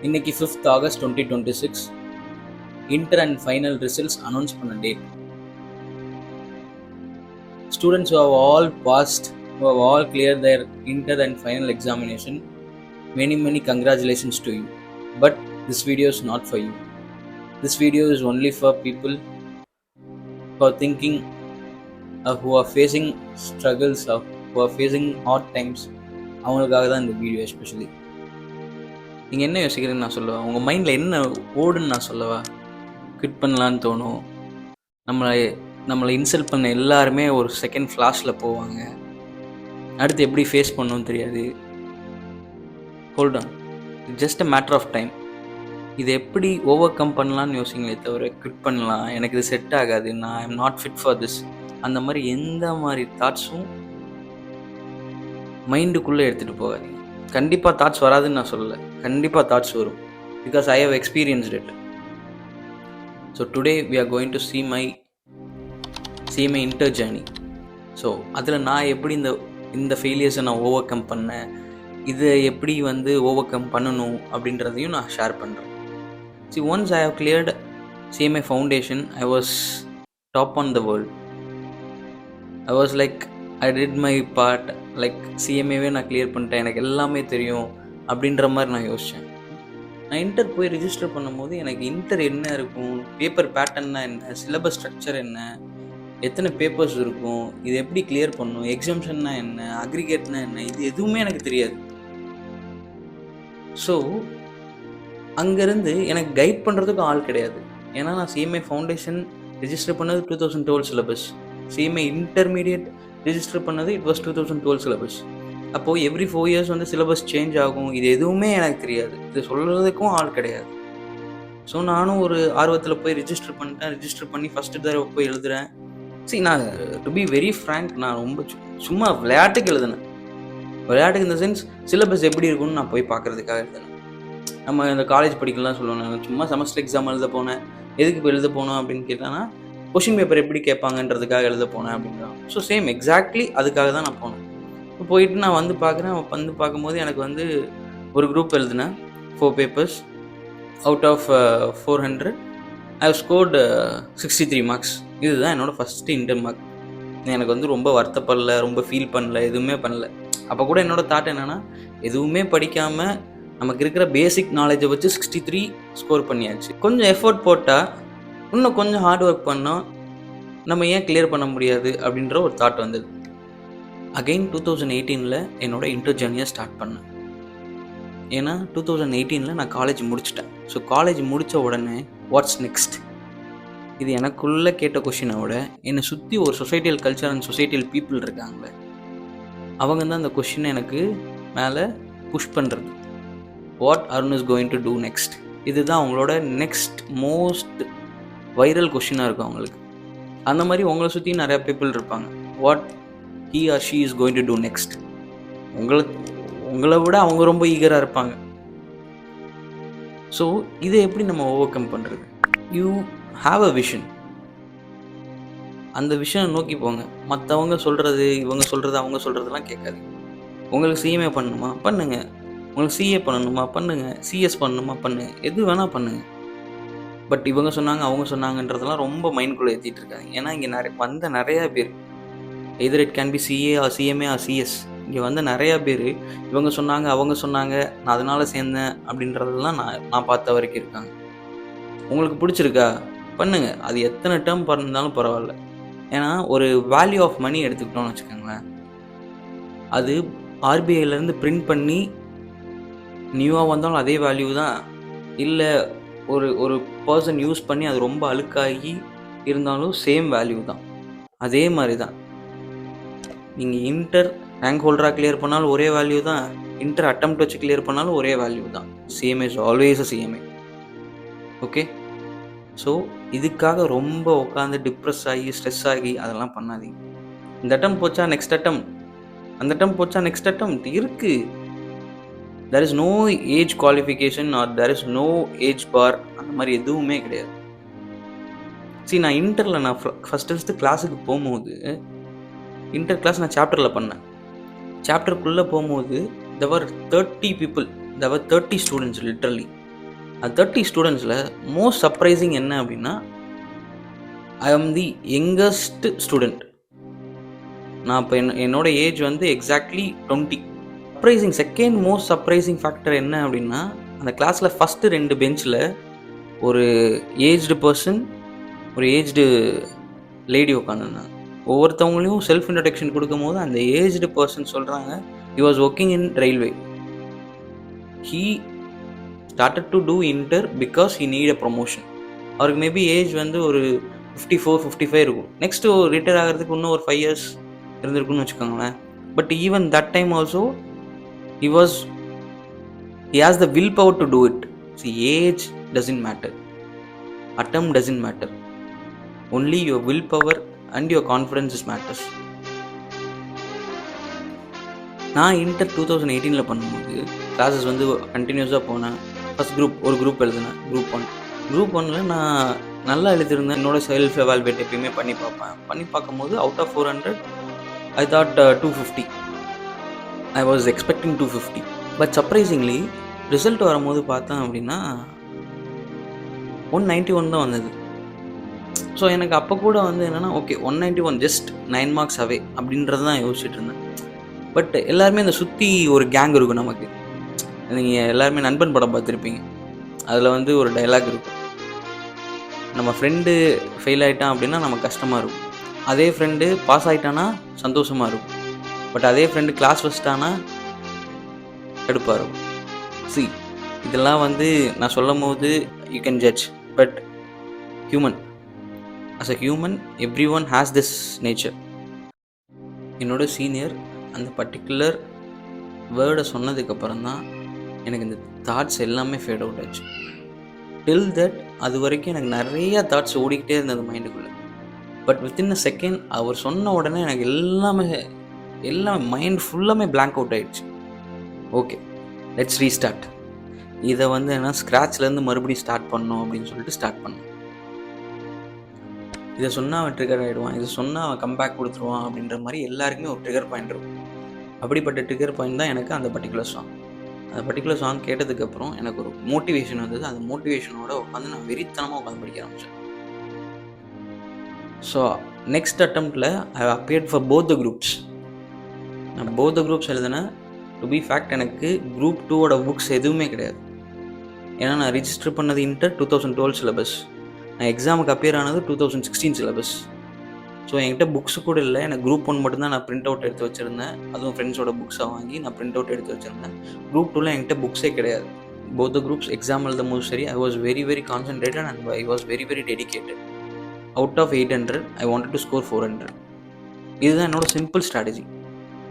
இன்னைக்கு 5th August 2026 inter and final results announce பண்ண date. Students who have all passed, who have all cleared their inter and final examination, many congratulations to you. But this video is not for you. This video is only for people who are thinking, who are facing struggles, who are facing hard times. அவங்களுக்காக தான் இந்த video. Especially நீங்கள் என்ன யோசிக்கிறீங்கன்னு நான் சொல்லுவேன். உங்கள் மைண்டில் என்ன ஓடுன்னு நான் சொல்லவா? குவிட் பண்ணலான்னு தோணும். நம்மளை இன்சல்ட் பண்ண எல்லாருமே ஒரு செகண்ட் ஃப்ளாஷில் போவாங்க. அடுத்து எப்படி ஃபேஸ் பண்ணணும்னு தெரியாது. Hold on, just a matter of time. இது எப்படி ஓவர் கம் பண்ணலான்னு யோசிங்களே தவிர குவிட் பண்ணலாம், எனக்கு இது செட் ஆகாது, நான் I am not fit for this, அந்த மாதிரி எந்த மாதிரி தாட்ஸும் மைண்டுக்குள்ளே எடுத்துகிட்டு போகாதீங்க. கண்டிப்பாக தாட்ஸ் வராதுன்னு நான் சொல்லலை, கண்டிப்பாக தாட்ஸ் வரும். Because I have experienced it. So today we are going to see my inter journey. So அதில் நான் எப்படி இந்த ஃபெயிலியர்ஸை நான் ஓவர் கம் பண்ணேன், இதை எப்படி ஓவர் கம் பண்ணணும் அப்படின்றதையும் நான் ஷேர் பண்ணுறேன். Once I have cleared CMA foundation, I was top on the world. I was like I did my part, like CMAவே நான் கிளியர் பண்ணிட்டேன், எனக்கு எல்லாமே தெரியும் அப்படின்ற மாதிரி நான் யோசித்தேன். நான் இன்டர் போய் ரிஜிஸ்டர் பண்ணும்போது எனக்கு இன்டர் என்ன இருக்கும், பேப்பர் பேட்டர்ன்னா என்ன, சிலபஸ் ஸ்ட்ரக்சர் என்ன, எத்தனை பேப்பர்ஸ் இருக்கும், இது எப்படி கிளியர் பண்ணணும், எக்ஸாம்ஷன்னா என்ன, அக்ரிகேட்னா என்ன, இது எதுவுமே எனக்கு தெரியாது. ஸோ அங்கேருந்து எனக்கு கைட் பண்ணுறதுக்கு ஆள் கிடையாது. ஏன்னா நான் CMA ஃபவுண்டேஷன் ரிஜிஸ்டர் பண்ணது 2012 சிலபஸ், CMA இன்டர்மீடியட் ரிஜிஸ்டர் பண்ணது இட் வாஸ் 2012 சிலபஸ். அப்போது எவ்ரி 4 இயர்ஸ் சிலபஸ் சேஞ்ச் ஆகும், இது எதுவுமே எனக்கு தெரியாது, இது சொல்கிறதுக்கும் ஆள் கிடையாது. ஸோ நானும் ஒரு ஆர்வத்தில் போய் ரிஜிஸ்டர் பண்ணிட்டேன். ரிஜிஸ்டர் பண்ணி ஃபஸ்ட்டு தடவை போய் எழுதுகிறேன். நான் டு பி வெரி ஃப்ரேங்க், நான் ரொம்ப சும்மா விளையாட்டுக்கு எழுதுனேன். விளையாட்டுக்கு இந்த சென்ஸ் சிலபஸ் எப்படி இருக்குன்னு நான் போய் பார்க்குறதுக்காக எழுதுனேன். நம்ம இந்த காலேஜ் படிக்கலாம் சொல்லுவாங்க, சும்மா செமஸ்டர் எக்ஸாம் எழுத போனேன். எதுக்கு இப்போ எழுத போனோம் அப்படின்னு கேட்டாங்கன்னா, கொஷின் பேப்பர் எப்படி கேட்பாங்கன்றதுக்காக எழுத போனேன் அப்படின்றான். ஸோ சேம் எக்ஸாக்ட்லி அதுக்காக தான் நான் போனேன். போயிட்டு நான் பார்க்குறேன். பார்க்கும்போது எனக்கு ஒரு குரூப் எழுதினேன், 4 papers. Out of 400 I have scored 63 marks. இதுதான் என்னோடய ஃபஸ்ட்டு இன்டர் மார்க். எனக்கு ரொம்ப வருத்தப்படல, ரொம்ப ஃபீல் பண்ணல, எதுவுமே பண்ணல. அப்போ கூட என்னோடய தாட் என்னென்னா, எதுவுமே படிக்காமல் நமக்கு இருக்கிற பேசிக் நாலேஜை வச்சு 63 ஸ்கோர் பண்ணியாச்சு. கொஞ்சம் எஃபோர்ட் போட்டால், இன்னும் கொஞ்சம் ஹார்ட் ஒர்க் பண்ணால் நம்ம ஏன் கிளியர் பண்ண முடியாது அப்படின்ற ஒரு தாட் வந்தது. அகெயின் 2018 என்னோடய இன்டர் ஜேர்னியை ஸ்டார்ட் பண்ணேன். ஏன்னா 2018 நான் காலேஜ் முடிச்சிட்டேன். ஸோ காலேஜ் முடித்த உடனே வாட்ஸ் நெக்ஸ்ட், இது எனக்குள்ளே கேட்ட கொஷினை விட என்னை சுற்றி ஒரு societal culture and societal people இருக்காங்களே, அவங்க தான் அந்த கொஷினை எனக்கு மேலே புஷ் பண்ணுறது. What Arun is going to do next, இதுதான் அவங்களோட நெக்ஸ்ட் மோஸ்ட் வைரல் கொஷினாக இருக்கும் அவங்களுக்கு. அந்த மாதிரி உங்களை சுற்றி நிறையா பீப்புள் இருப்பாங்க. What he or she is going to do next. உங்களை விட அவங்க ரொம்ப ஈகராக இருப்பாங்க. ஸோ இதை எப்படி நம்ம ஓவர் கம் பண்ணுறது? You have a vision. அந்த விஷனை நோக்கி போங்க. மற்றவங்க சொல்கிறது, இவங்க சொல்கிறது, அவங்க சொல்கிறதெல்லாம் கேட்காது. உங்களுக்கு CMA பண்ணணுமா பண்ணுங்க, உங்களுக்கு CA பண்ணணுமா பண்ணுங்க, CS பண்ணணுமா பண்ணுங்க, எது வேணால் பண்ணுங்க. பட் இவங்க சொன்னாங்க, அவங்க சொன்னாங்கன்றதெல்லாம் ரொம்ப மைண்ட்குள்ளே ஏற்றிட்டு இருக்காங்க. ஏன்னா இங்கே நிறையா பேர், either it can be CA or CMA or CS, இங்கே நிறையா பேர் இவங்க சொன்னாங்க, அவங்க சொன்னாங்க, நான் அதனால் சேர்ந்தேன் அப்படின்றதெல்லாம் நான் பார்த்த வரைக்கும் இருக்காங்க. உங்களுக்கு பிடிச்சிருக்கா பண்ணுங்க, அது எத்தனை டேர்ம் பண்ணாலும் பரவாயில்ல. ஏன்னா ஒரு வேல்யூ ஆஃப் மணி எடுத்துக்கிட்டோம்னு வச்சுக்கோங்களேன், அது RBIலேருந்து பிரிண்ட் பண்ணி நியூவாக வந்தாலும் அதே வேல்யூ தான், இல்லை ஒரு பர்சன் யூஸ் பண்ணி அது ரொம்ப அழுக்காகி இருந்தாலும் சேம் வேல்யூ தான். அதே மாதிரி தான் நீங்கள் இன்டர் ரேங்க் ஹோல்டராக கிளியர் பண்ணாலும் ஒரே வேல்யூ தான், இன்டர் அட்டெம்ப்ட் வச்சு கிளியர் பண்ணாலும் ஒரே வேல்யூ தான். CMA is always a CMA. Okay, so இதுக்காக ரொம்ப உட்காந்து டிப்ரெஸ் ஆகி ஸ்ட்ரெஸ் ஆகி அதெல்லாம் பண்ணாதீங்க. இந்த அட்டம் போச்சா நெக்ஸ்ட் அட்டம், அந்த அட்டம் போச்சா நெக்ஸ்ட் அட்டம் இருக்குது. There is no age qualification or there is no age bar, அந்த மாதிரி எதுவுமே கிடையாது. நான் இன்டரில் நான் ஃபஸ்ட்டு கிளாஸுக்கு போகும்போது, இன்டர் கிளாஸ் நான் சாப்டரில் பண்ணேன். சாப்டருக்குள்ளே போகும்போது there were 30 people, there were 30 students literally. 30 ஸ்டூடெண்ட்ஸில் most surprising என்ன அப்படின்னா, ஐ ஆம் தி யங்கஸ்ட் ஸ்டூடெண்ட். நான் இப்போ என்னோட ஏஜ் வந்து exactly 20. Second most surprising factor என்ன அப்படின்னா, அந்த கிளாஸில் ஃபஸ்ட்டு 2 பெஞ்சில் ஒரு ஏஜ்டு பர்சன், ஒரு ஏஜ்டு லேடி உட்காந்துருந்தாங்க. ஒவ்வொருத்தவங்களையும் செல்ஃப் இன்ட்ரடக்ஷன் கொடுக்கும்போது அந்த ஏஜ்டு பர்சன் சொல்கிறாங்க, he was working in railway. He started to do inter because he need a promotion. அவருக்கு மேபி ஏஜ் வந்து ஒரு 54, 55 இருக்கும். நெக்ஸ்ட்டு ரிட்டையர் ஆகிறதுக்கு இன்னும் ஒரு 5 இயர்ஸ் இருந்திருக்குன்னு வச்சுக்கோங்களேன். But even that time also he has the willpower to do it. See, age doesn't matter, attempt doesn't matter, only your willpower and your confidence matters. நான் inter 2018 பண்ணும்போது கிளாஸஸ் வந்து கண்டினியூஸாக போனேன். ஃபஸ்ட் ஒரு குரூப் எழுதினேன், group 1ல் நான் நல்லா எழுதியிருந்தேன். என்னோட செல்ஃப் எவால்வேட் எப்பயுமே பண்ணி பார்க்கும்போது out of 400 I thought 250. I was expecting 250. But surprisingly result வரும்போது பார்த்தேன் அப்படின்னா 191 தான் வந்தது. ஸோ எனக்கு அப்போ கூட வந்து என்னென்னா, ஓகே 191 ஜஸ்ட் 9 மார்க்ஸ் அவே அப்படின்றது தான் யோசிச்சுட்டு இருந்தேன். பட் எல்லாருமே அந்த சுற்றி ஒரு கேங் இருக்கும் நமக்கு. நீங்கள் எல்லாருமே நண்பன் படம் பார்த்துருப்பீங்க. அதில் வந்து ஒரு டைலாக் இருக்கும், நம்ம ஃப்ரெண்டு ஃபெயில் ஆகிட்டான் அப்படின்னா நமக்கு கஷ்டமாக இருக்கும், அதே ஃப்ரெண்டு பாஸ் ஆகிட்டானா சந்தோஷமாக இருக்கும், பட் அதே ஃப்ரெண்டு கிளாஸ் ஃபஸ்ட்டானா கடுப்பாக இருக்கும். சி, இதெல்லாம் வந்து நான் சொல்லும் போது you can judge, but human, as a human everyone has this nature. என்னோட சீனியர் அந்த பர்டிகுலர் வேர்டை சொன்னதுக்கப்புறம் தான் எனக்கு இந்த தாட்ஸ் எல்லாமே ஃபேட் அவுட் ஆச்சு. டில் தட் அது வரைக்கும் எனக்கு நிறையா தாட்ஸ் ஓடிக்கிட்டே இருந்தது மைண்டுக்குள்ளே. பட் வித்தின் அ செகண்ட் அவர் சொன்ன உடனே எனக்கு எல்லாம் மைண்ட் ஃபுல்லாமே பிளாங்க் அவுட் ஆகிடுச்சு. Okay, let's restart. இதை வந்து என்ன ஸ்க்ராட்ச்லேருந்து மறுபடியும் ஸ்டார்ட் பண்ணணும் அப்படின்னு சொல்லிட்டு ஸ்டார்ட் பண்ணேன். இதை சொன்னால் அவன் ட்ரிகர் ஆகிடுவான், இதை சொன்னால் அவன் கம்பேக் கொடுத்துருவான் அப்படின்ற மாதிரி எல்லாருக்குமே ஒரு ட்ரிகர் பாயிண்ட் இருக்கும். அப்படிப்பட்ட ட்ரிகர் பாயிண்ட் தான் எனக்கு அந்த பர்டிகுலர் சாங் கேட்டதுக்கப்புறம் எனக்கு ஒரு மோட்டிவேஷன் வந்தது. அந்த மோட்டிவேஷனோட உட்காந்து நான் வெறித்தனமாக உட்காந்து படிக்க ஆரம்பித்தேன். ஸோ நெக்ஸ்ட் அட்டம்ப்டில் I appeared for both the groups. நான் போத் த குரூப்ஸ் எழுதினேன். டு பி ஃபேக்ட் எனக்கு குரூப் 2ஓட புக்ஸ் எதுவுமே கிடையாது. ஏன்னா நான் ரிஜிஸ்டர் பண்ணது இன்டர் 2012 சிலபஸ், நான் எக்ஸாமுக்கு அப்பியர் ஆனது 2016 சிலபஸ். ஸோ என்கிட்ட புக்ஸு கூட இல்லை. எனக்கு குரூப் 1 மட்டும்தான் நான் பிரிண்ட் அவுட் எடுத்து வச்சுருந்தேன். அதுவும் ஃப்ரெண்ட்ஸோட புக்ஸை வாங்கி நான் பிரிண்ட் அவுட் எடுத்து வச்சுருந்தேன். குரூப் 2ல் என்கிட்ட புக்ஸே கிடையாது. போத் த குரூப்ஸ் எக்ஸாம் எழுதும் போது சரி, I was very very concentrated and I was very very dedicated. Out of 800 I wanted to score 400. இதுதான் என்னோட சிம்பிள் ஸ்ட்ராட்டஜி.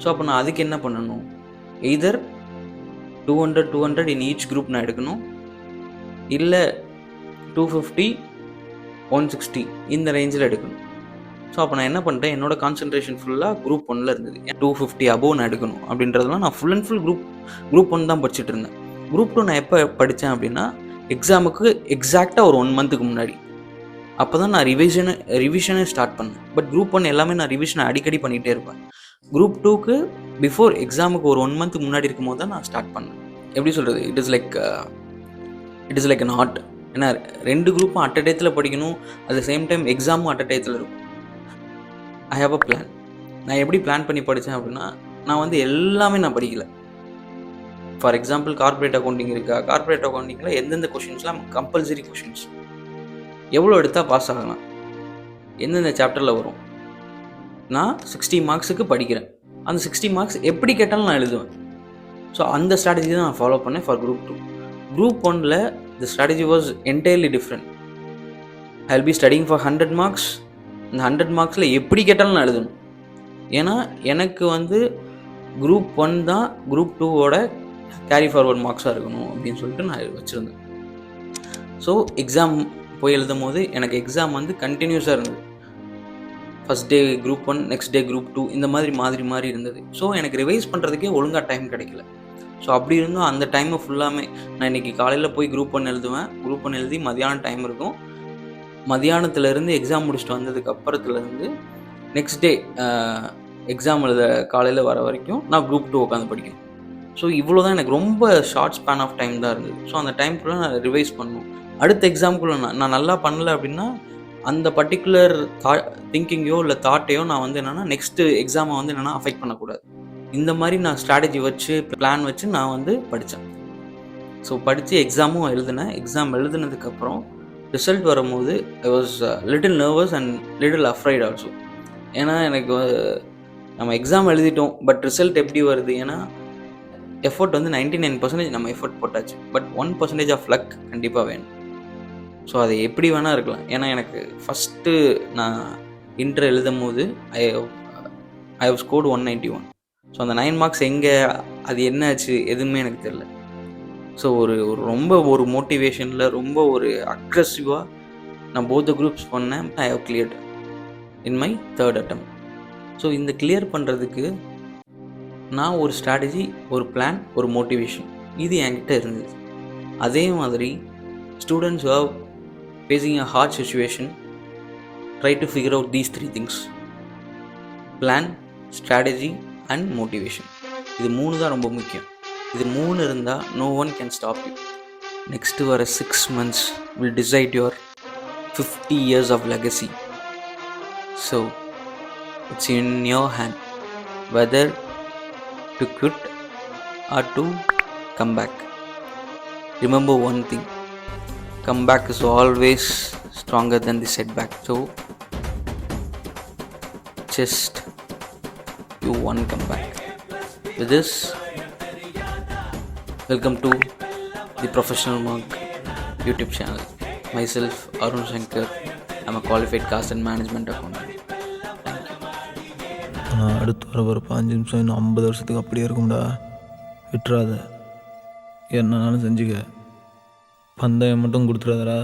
ஸோ அப்போ நான் அதுக்கு என்ன பண்ணணும், எய்தர் 200 இன் ஈச் குரூப் நான் எடுக்கணும், இல்லை 250, 160 இந்த ரேஞ்சில் எடுக்கணும். ஸோ அப்போ நான் என்ன பண்ணிட்டேன், என்னோட கான்சன்ட்ரேஷன் ஃபுல்லாக குரூப் 1ல் இருந்தது. 250 அபோவ் நான் எடுக்கணும் அப்படின்றதுலாம் நான் ஃபுல் அண்ட் ஃபுல் குரூப் 1 தான் படிச்சுட்டு இருந்தேன். குரூப் 2 நான் எப்போ படித்தேன் அப்படின்னா எக்ஸாமுக்கு எக்ஸாக்டாக ஒரு 1 மந்த்துக்கு முன்னாடி. அப்போ தான் நான் ரிவிஷனை ஸ்டார்ட் பண்ணேன். பட் குரூப் 1 எல்லாமே நான் ரிவிஷனை அடிக்கடி பண்ணிகிட்டே இருப்பேன். குரூப் 2க்கு பிஃபோர் எக்ஸாமுக்கு ஒரு 1 மந்த்துக்கு முன்னாடி இருக்கும் போது தான் நான் ஸ்டார்ட் பண்ணேன். எப்படி சொல்கிறது, it is like an art. ஏன்னா 2 குரூப்பும் அட் அ டயத்தில் படிக்கணும், அட் த சேம் டைம் எக்ஸாமும் அட் அ டயத்தில் இருக்கும். I have a plan. நான் எப்படி பிளான் பண்ணி படித்தேன் அப்படின்னா, நான் வந்து எல்லாமே நான் படிக்கலை. ஃபார் எக்ஸாம்பிள் கார்ப்பரேட் அக்கௌண்டிங் இருக்கா, கார்ப்பரேட் அக்கௌண்டிங்கில் எந்தெந்த கொஷின்ஸ்லாம் கம்பல்சரி கொஷின்ஸ், எவ்வளோ எடுத்தால் பாஸ் ஆகலாம், எந்தெந்த சாப்டரில் வரும், நான் 60 மார்க்ஸுக்கு படிக்கிறேன். அந்த 60 மார்க்ஸ் எப்படி கேட்டாலும் நான் எழுதுவேன். ஸோ அந்த ஸ்ட்ராட்டஜி தான் நான் ஃபாலோ பண்ணேன் ஃபார் குரூப் 2. குரூப் 1ல் the strategy was entirely different. I will be studying for 100 marks. இந்த 100 மார்க்ஸில் எப்படி கேட்டாலும் நான் எழுதணும். ஏன்னா எனக்கு வந்து குரூப் 1 தான் குரூப் 2ஓட கேரி ஃபார்வர்ட் மார்க்ஸாக இருக்கணும் அப்படின்னு சொல்லிட்டு நான் வச்சுருந்தேன். ஸோ எக்ஸாம் போய் எழுதும் போது எனக்கு எக்ஸாம் வந்து கண்டினியூஸாக இருந்தது. First day group 1, next day group 2, இந்த மாதிரி இருந்தது. ஸோ எனக்கு ரிவைஸ் பண்ணுறதுக்கே ஒழுங்காக டைம் கிடைக்கல. ஸோ அப்படி இருந்தும் அந்த டைமை ஃபுல்லாமே நான் இன்றைக்கி காலையில் போய் குரூப் 1 எழுதுவேன். குரூப் 1 எழுதி மதியானம் டைம் இருக்கும். மதியானத்துலேருந்து எக்ஸாம் முடிச்சுட்டு வந்ததுக்கு அப்புறத்துலேருந்து நெக்ஸ்ட் டே எக்ஸாம் எழுத காலையில் வர வரைக்கும் நான் குரூப் 2 உட்காந்து படிக்கணும். ஸோ இவ்வளோ தான் எனக்கு ரொம்ப ஷார்ட் ஸ்பேன் ஆஃப் டைம் தான் இருந்தது. ஸோ அந்த டைம்குள்ளே நான் ரிவைஸ் பண்ணணும். அடுத்த எக்ஸாம்குள்ளே நான் நல்லா பண்ணல அப்படின்னா அந்த பர்டிகுலர் திங்கிங்கையோ இல்லை தாட்டையோ நான் வந்து என்னென்னா நெக்ஸ்ட்டு எக்ஸாமை வந்து என்னென்னா அஃபெக்ட் பண்ணக்கூடாது. இந்த மாதிரி நான் ஸ்ட்ராட்டஜி வச்சு பிளான் வச்சு நான் வந்து படித்தேன். ஸோ படித்து எக்ஸாமும் எழுதினேன். எக்ஸாம் எழுதுனதுக்கப்புறம் ரிசல்ட் வரும்போது I was little nervous and little afraid also. ஏன்னா எனக்கு நம்ம எக்ஸாம் எழுதிட்டோம், பட் ரிசல்ட் எப்படி வருது? ஏன்னா எஃபோர்ட் வந்து 99% நம்ம எஃபோர்ட் போட்டாச்சு, பட் 1% ஆஃப் லக் கண்டிப்பாக வேணும். ஸோ அது எப்படி வேணால் இருக்கலாம். ஏன்னா எனக்கு ஃபஸ்ட்டு நான் இன்டர் எழுதும் போது ஐ ஹவ் ஸ்கோர்டு 191. ஸோ அந்த 9 மார்க்ஸ் எங்கே, அது என்ன ஆச்சு, எதுவுமே எனக்கு தெரியல. ஸோ ரொம்ப ஒரு மோட்டிவேஷனில் ரொம்ப ஒரு அக்ரெசிவாக நான் போத் குரூப்ஸ் பண்ணேன். I have cleared in my third attempt. So இந்த கிளியர் பண்ணுறதுக்கு நான் ஒரு ஸ்ட்ராட்டஜி, ஒரு பிளான், ஒரு மோட்டிவேஷன் இது என்கிட்ட இருந்தது. அதே மாதிரி students who are facing a hard situation try to figure out these 3 things: plan, strategy and motivation. இது 3 தான் ரொம்ப முக்கியம். இது 3 இருந்தால் no one can stop you. Next வர 6 months will decide your 50 years of legacy. So it's in your hand whether to quit or to come back. Remember one thing: comeback is always stronger than the setback. So just do one comeback. With this, welcome to the Professional Monk YouTube channel. Myself, Arun Shankar. I'm a qualified cost and management accountant. ஆனால் அடுத்து வர ஒரு 5 நிமிஷம் இன்னும் 50 வருஷத்துக்கு அப்படியே இருக்கும்டா. விட்டுறாத, என்னன்னாலும் செஞ்சுக்க, பந்தயம் மட்டும் கொடுத்துடாதடா.